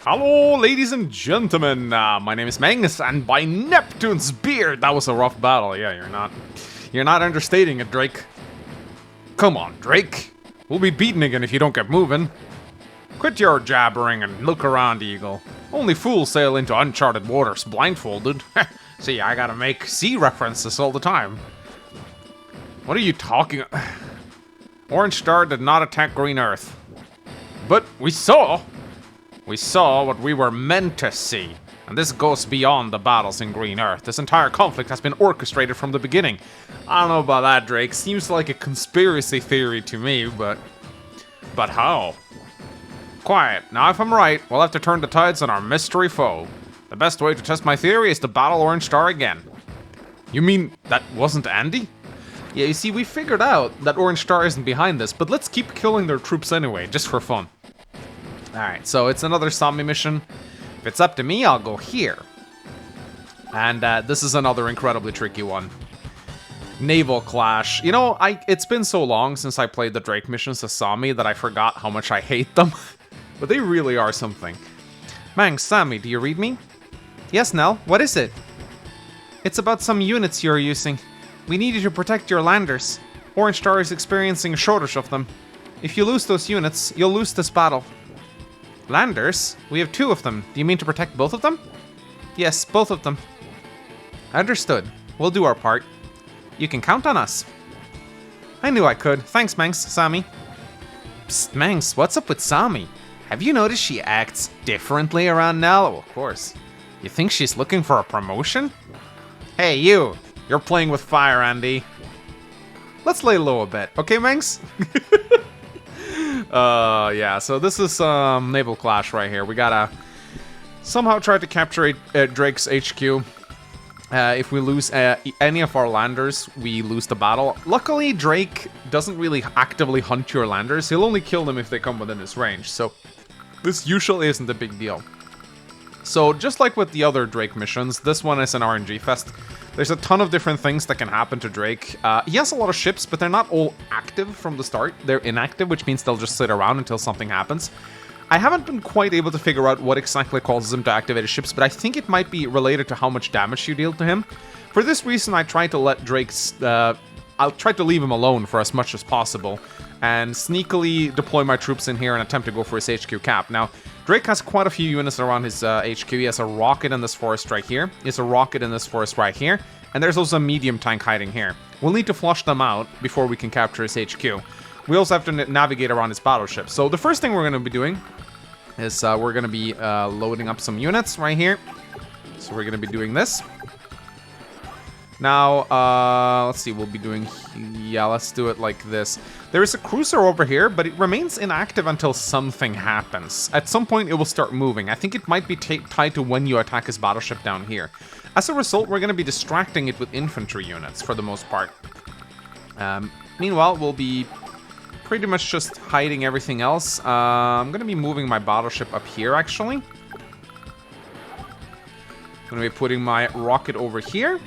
Hello, ladies and gentlemen. My name is Magnus, and by Neptune's beard, that was a rough battle. Yeah, you're not understating it, Drake. Come on, Drake. We'll be beaten again if you don't get moving. Quit your jabbering and look around, Eagle. Only fools sail into uncharted waters blindfolded. See, I gotta make sea references all the time. What are you talking? Orange Star did not attack Green Earth. But we saw what we were meant to see. And this goes beyond the battles in Green Earth. This entire conflict has been orchestrated from the beginning. I don't know about that, Drake. Seems like a conspiracy theory to me, but how? Quiet. Now, if I'm right, we'll have to turn the tides on our mystery foe. The best way to test my theory is to battle Orange Star again. You mean that wasn't Andy? Yeah, you see, we figured out that Orange Star isn't behind this, but let's keep killing their troops anyway, just for fun. Alright, so it's another zombie mission. If it's up to me, I'll go here. And this is another incredibly tricky one. Naval clash. You know, it's been so long since I played the Drake missions as Sami that I forgot how much I hate them. But they really are something. Mang, Sami, do you read me? Yes, Nell, what is it? It's about some units you're using. We need you to protect your landers. Orange Star is experiencing a shortage of them. If you lose those units, you'll lose this battle. Landers? We have 2 of them. Do you mean to protect both of them? Yes, both of them. Understood. We'll do our part. You can count on us. I knew I could. Thanks, Manx, Sami. Psst, Manx, what's up with Sami? Have you noticed she acts differently around now? Oh, of course. You think she's looking for a promotion? Hey, you! You're playing with fire, Andy. Let's lay low a bit, okay, Manx? Yeah, so this is Naval Clash right here. We gotta somehow try to capture Drake's HQ. If we lose any of our landers, we lose the battle. Luckily, Drake doesn't really actively hunt your landers. He'll only kill them if they come within his range, so this usually isn't a big deal. So, just like with the other Drake missions, this one is an RNG fest. There's a ton of different things that can happen to Drake. He has a lot of ships, but they're not all active from the start. They're inactive, which means they'll just sit around until something happens. I haven't been quite able to figure out what exactly causes him to activate his ships, but I think it might be related to how much damage you deal to him. For this reason, I try to let Drake's... I'll try to leave him alone for as much as possible, and sneakily deploy my troops in here and attempt to go for his HQ cap. Now, Drake has quite a few units around his HQ. He has a rocket in this forest right here. He has a rocket in this forest right here. And there's also a medium tank hiding here. We'll need to flush them out before we can capture his HQ. We also have to navigate around his battleship. So the first thing we're going to be doing is we're going to be loading up some units right here. So we're going to be doing this. Now, let's see, we'll be doing... Yeah, let's do it like this. There is a cruiser over here, but it remains inactive until something happens. At some point, it will start moving. I think it might be tied to when you attack his battleship down here. As a result, we're going to be distracting it with infantry units, for the most part. Meanwhile, we'll be pretty much just hiding everything else. I'm going to be moving my battleship up here, actually. I'm going to be putting my rocket over here.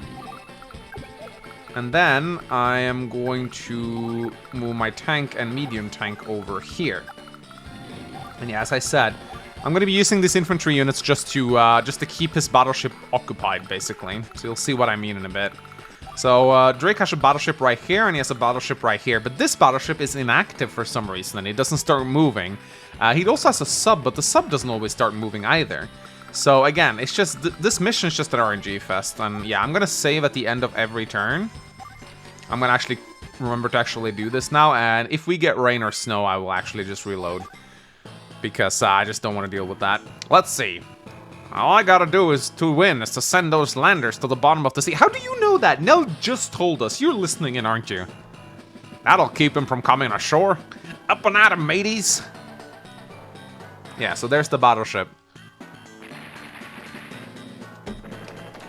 And then I am going to move my tank and medium tank over here. And yeah, as I said, I'm going to be using these infantry units just to keep his battleship occupied, basically. So you'll see what I mean in a bit. So Drake has a battleship right here, and he has a battleship right here. But this battleship is inactive for some reason, and it doesn't start moving. He also has a sub, but the sub doesn't always start moving either. So again, it's just this mission is just an RNG fest, and yeah, I'm gonna save at the end of every turn. I'm gonna actually remember to actually do this now, and if we get rain or snow, I will actually just reload, because I just don't want to deal with that. Let's see. All I gotta do is to win is to send those landers to the bottom of the sea. How do you know that? Nell just told us. You're listening in, aren't you? That'll keep him from coming ashore. Up and at him, mateys. Yeah, so there's the battleship.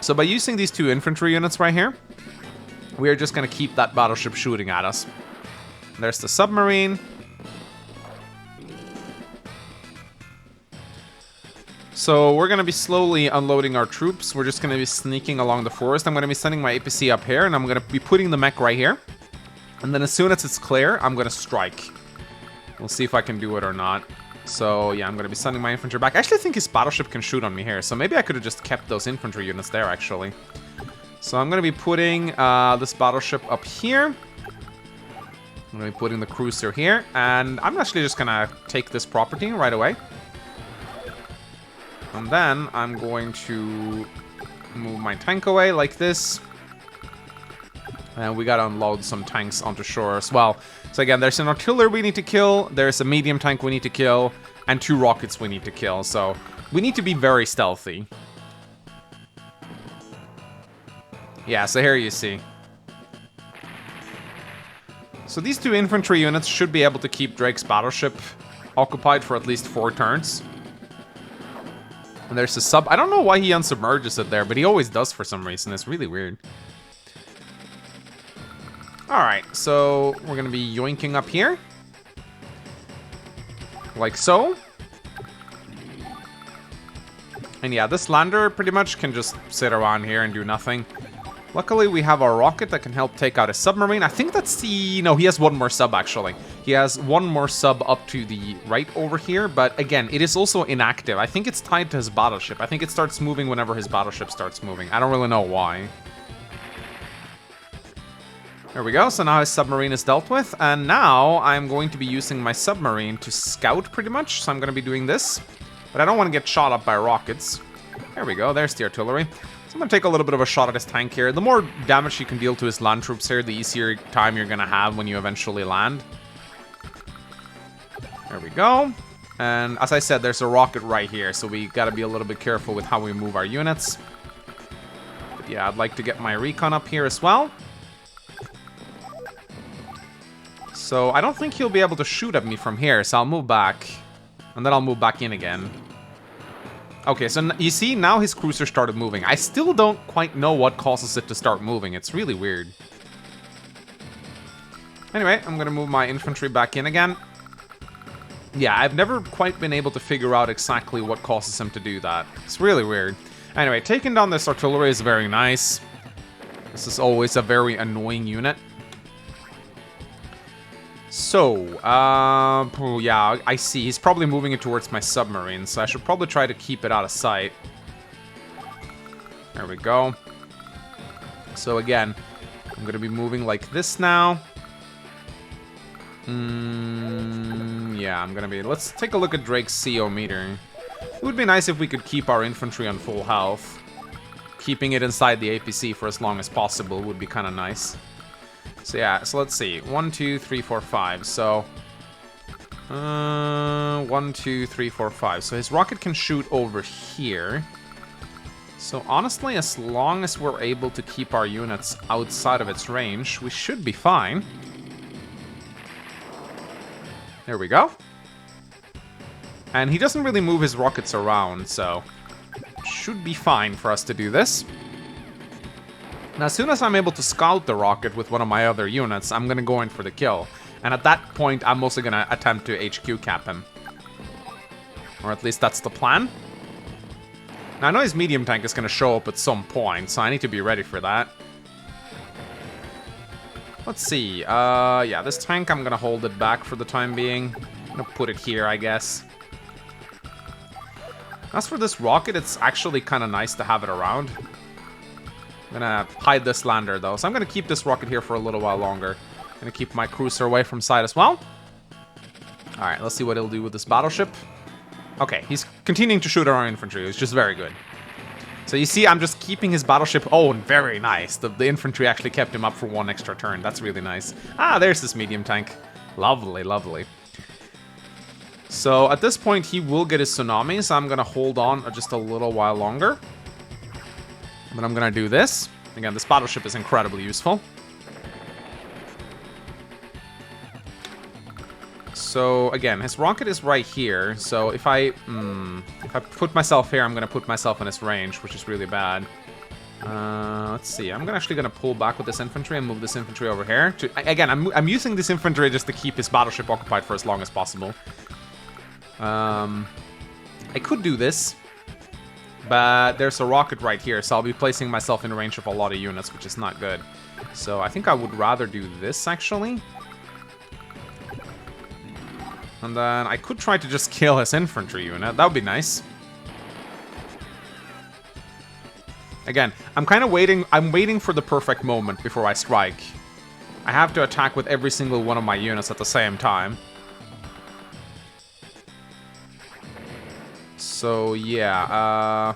So by using these 2 infantry units right here, we are just going to keep that battleship shooting at us. There's the submarine. So we're going to be slowly unloading our troops. We're just going to be sneaking along the forest. I'm going to be sending my APC up here, and I'm going to be putting the mech right here. And then as soon as it's clear, I'm going to strike. We'll see if I can do it or not. So, yeah, I'm going to be sending my infantry back. I actually think his battleship can shoot on me here, so maybe I could have just kept those infantry units there, actually. So I'm going to be putting this battleship up here. I'm going to be putting the cruiser here, and I'm actually just going to take this property right away. And then I'm going to move my tank away like this. And we gotta unload some tanks onto shore as well. So again, there's an artillery we need to kill, there's a medium tank we need to kill, and 2 rockets we need to kill. So we need to be very stealthy. Yeah, so here you see. So these 2 infantry units should be able to keep Drake's battleship occupied for at least 4 turns. And there's a sub. I don't know why he unsubmerges it there, but he always does for some reason. It's really weird. Alright, so we're going to be yoinking up here. Like so. And yeah, this lander pretty much can just sit around here and do nothing. Luckily, we have our rocket that can help take out a submarine. I think that's the... No, he has 1 more sub, actually. He has 1 more sub up to the right over here. But again, it is also inactive. I think it's tied to his battleship. I think it starts moving whenever his battleship starts moving. I don't really know why. There we go. So now his submarine is dealt with. And now I'm going to be using my submarine to scout, pretty much. So I'm going to be doing this. But I don't want to get shot up by rockets. There we go. There's the artillery. So I'm going to take a little bit of a shot at his tank here. The more damage you can deal to his land troops here, the easier time you're going to have when you eventually land. There we go. And as I said, there's a rocket right here, so we got to be a little bit careful with how we move our units. But yeah, I'd like to get my recon up here as well. So I don't think he'll be able to shoot at me from here, so I'll move back. And then I'll move back in again. Okay, so you see, now his cruiser started moving. I still don't quite know what causes it to start moving. It's really weird. Anyway, I'm going to move my infantry back in again. Yeah, I've never quite been able to figure out exactly what causes him to do that. It's really weird. Anyway, taking down this artillery is very nice. This is always a very annoying unit. So, yeah, I see. He's probably moving it towards my submarine, so I should probably try to keep it out of sight. There we go. So again, I'm going to be moving like this now. Yeah, I'm going to be... Let's take a look at Drake's CO meter. It would be nice if we could keep our infantry on full health. Keeping it inside the APC for as long as possible would be kind of nice. So yeah, so let's see. 1, 2, 3, 4, 5. So 1, 2, 3, 4, 5. So his rocket can shoot over here. So honestly, as long as we're able to keep our units outside of its range, we should be fine. There we go. And he doesn't really move his rockets around, so should be fine for us to do this. Now, as soon as I'm able to scout the rocket with one of my other units, I'm going to go in for the kill. And at that point, I'm mostly going to attempt to HQ cap him. Or at least that's the plan. Now, I know his medium tank is going to show up at some point, so I need to be ready for that. Let's see. Yeah, this tank, I'm going to hold it back for the time being. I'm going to put it here, I guess. As for this rocket, it's actually kind of nice to have it around. I'm gonna hide this lander though, so I'm gonna keep this rocket here for a little while longer. I'm gonna keep my cruiser away from sight as well. Alright, let's see what he'll do with this battleship. Okay, he's continuing to shoot at our infantry, which is very good. So you see, I'm just keeping his battleship... Oh, very nice. The infantry actually kept him up for 1 extra turn. That's really nice. Ah, there's this medium tank. Lovely, lovely. So at this point, he will get his tsunami, so I'm gonna hold on just a little while longer. But I'm going to do this. Again, this battleship is incredibly useful. So, again, his rocket is right here. So, if I put myself here, I'm going to put myself in his range, which is really bad. Let's see. I'm actually going to pull back with this infantry and move this infantry over here. Again, I'm using this infantry just to keep his battleship occupied for as long as possible. I could do this. But there's a rocket right here, so I'll be placing myself in range of a lot of units, which is not good. So I think I would rather do this, actually. And then I could try to just kill his infantry unit. That would be nice. Again, I'm kind of waiting. I'm waiting for the perfect moment before I strike. I have to attack with every single one of my units at the same time. So, yeah.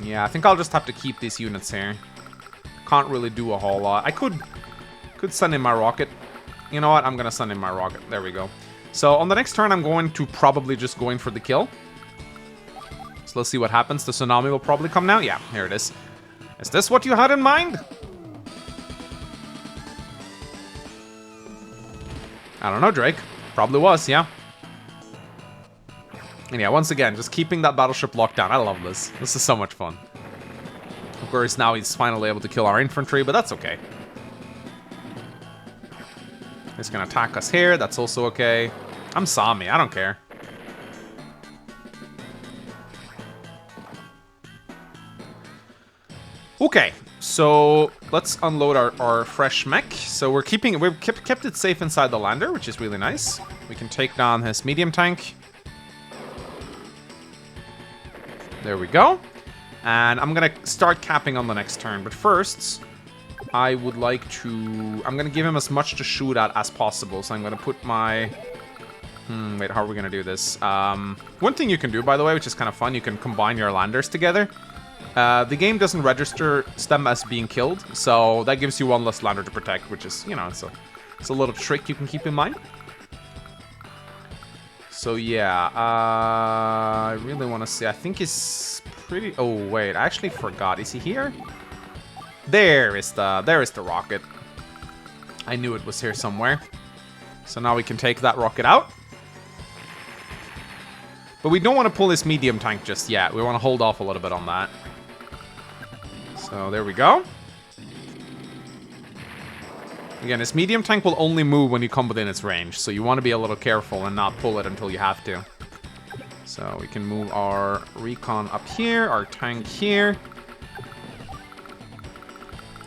Yeah, I think I'll just have to keep these units here. Can't really do a whole lot. I could send in my rocket. You know what? I'm going to send in my rocket. There we go. So, on the next turn, I'm going to probably just go in for the kill. So, let's see what happens. The tsunami will probably come now. Yeah, here it is. Is this what you had in mind? I don't know, Drake. Probably was, yeah. And yeah, once again, just keeping that battleship locked down. I love this. This is so much fun. Of course, now he's finally able to kill our infantry, but that's okay. He's gonna attack us here. That's also okay. I'm Sami. I don't care. Okay, so let's unload our fresh mech. So we've kept it safe inside the lander, which is really nice. We can take down his medium tank. There we go. And I'm gonna start capping on the next turn. But first, I would like to... I'm gonna give him as much to shoot at as possible. So I'm gonna put my... wait, how are we gonna do this? One thing you can do, by the way, which is kind of fun, you can combine your landers together. The game doesn't register them as being killed, so that gives you one less lander to protect, which is, you know, it's a little trick you can keep in mind. So yeah, I really want to see. I think he's pretty... Oh wait, I actually forgot. Is he here? There is the rocket. I knew it was here somewhere. So now we can take that rocket out. But we don't want to pull this medium tank just yet. We want to hold off a little bit on that. So there we go. Again, this medium tank will only move when you come within its range, so you want to be a little careful and not pull it until you have to. So we can move our recon up here, our tank here.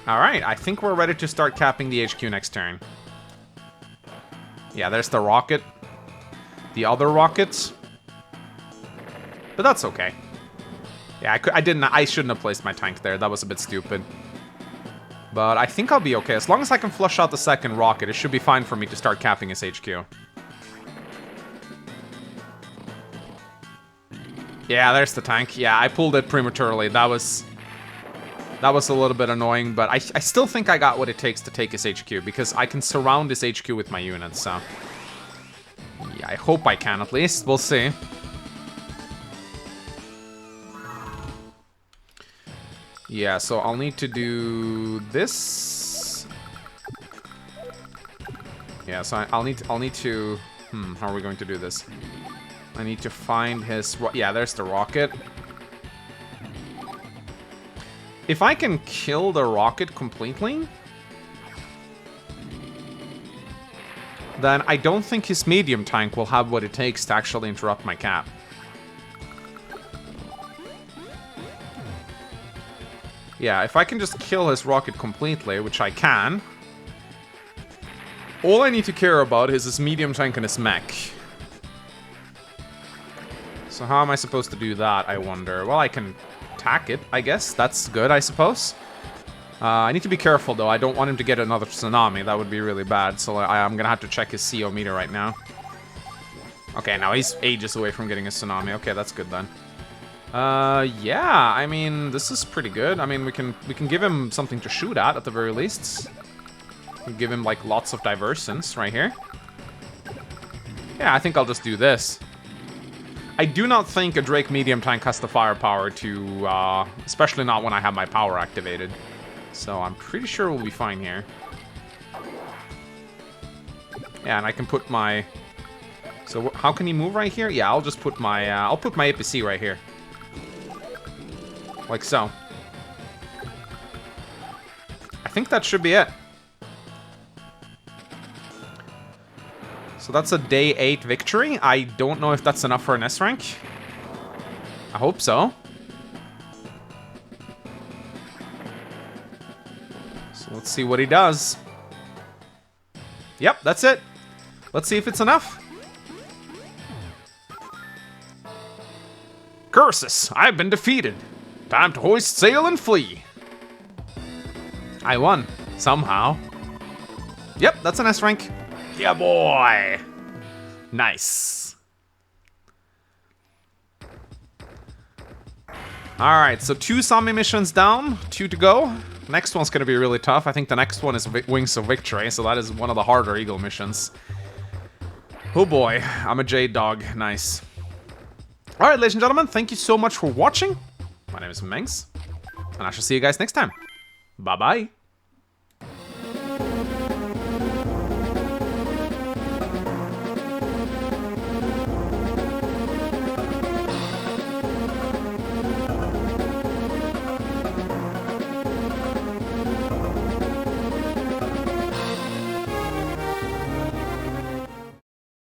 Alright, I think we're ready to start capping the HQ next turn. Yeah, there's the rocket. The other rockets. But that's okay. Yeah, I shouldn't have placed my tank there. That was a bit stupid. But I think I'll be okay. As long as I can flush out the second rocket, it should be fine for me to start capping his HQ. Yeah, there's the tank. Yeah, I pulled it prematurely. That was a little bit annoying, but I still think I got what it takes to take his HQ, because I can surround his HQ with my units, so... Yeah, I hope I can at least. We'll see. Yeah, so I'll need to do this. Yeah, so I'll need to... how are we going to do this? I need to find his... Yeah, there's the rocket. If I can kill the rocket completely, then I don't think his medium tank will have what it takes to actually interrupt my cap. Yeah, if I can just kill his rocket completely, which I can, all I need to care about is his medium tank and his mech. So how am I supposed to do that, I wonder? Well, I can attack it, I guess. That's good, I suppose. I need to be careful, though. I don't want him to get another tsunami. That would be really bad. So I'm gonna have to check his CO meter right now. Okay, now he's ages away from getting a tsunami. Okay, that's good then. Yeah, I mean, this is pretty good. I mean, we can give him something to shoot at the very least. We give him, like, lots of diversions right here. Yeah, I think I'll just do this. I do not think a Drake medium tank has the firepower to, especially not when I have my power activated. So I'm pretty sure we'll be fine here. Yeah, and I can put my... So how can he move right here? Yeah, I'll just put my, I'll put my APC right here. Like so. I think that should be it. So that's a day 8 victory. I don't know if that's enough for an S rank. I hope so. So let's see what he does. Yep, that's it. Let's see if it's enough. Curses! I've been defeated. Time to hoist sail and flee. I won. Somehow. Yep, that's an S rank. Yeah, boy! Nice. Alright, so 2 zombie missions down, 2 to go. Next one's gonna be really tough. I think the next one is Wings of Victory, so that is one of the harder Eagle missions. Oh boy, I'm a Jade dog. Nice. Alright, ladies and gentlemen, thank you so much for watching. My name is Mengs, and I shall see you guys next time. Bye-bye.